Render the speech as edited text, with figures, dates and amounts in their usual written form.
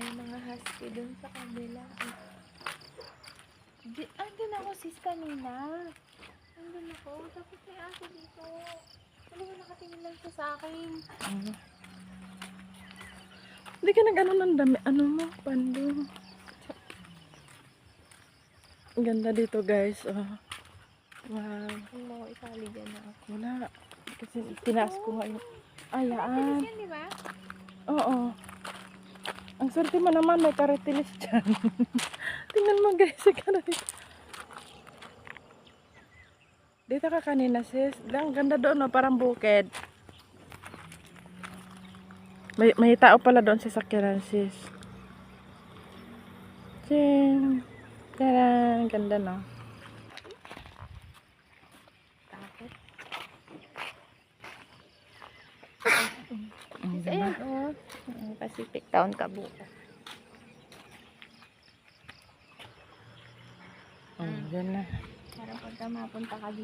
May mga husky dun sa kabila. Andun ako sis kanina. Andun ako. Tapos may aso dito. Ano ba nakatingin lang siya sa akin? Hindi ka nag-ano ng dami. Ano mo? Pando. Ang ganda dito guys. Oh. Wow. Kung mo isali dyan na ako. Wala. Kasi tinaas ko nga yun. Ayaan. Yan, di ba? Oo. Ang swerte mo naman, may karetilis dyan. Tingnan mo guys, si karetilis. Dito ka kanina sis. Ang ganda doon, no? Parang bukid. May tao pala doon sa sakyanan sis. Chin. Tara, ganda no. Takot. Ang Sis, ayan oh. Pacific Town Kabuka. Yan na. Para pagka mapunta ka dito.